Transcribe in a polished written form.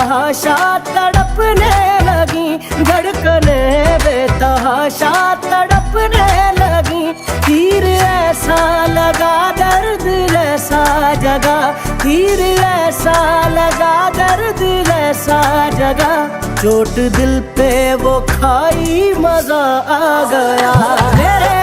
बेतहाशा तड़पने लगी, धड़कने बेतहाशा तड़पने लगी। तीर ऐसा लगा दर्द ऐसा जगा, तीर ऐसा लगा दर्द ऐसा जगा। चोट दिल पे वो खाई मजा आ गया। मेरे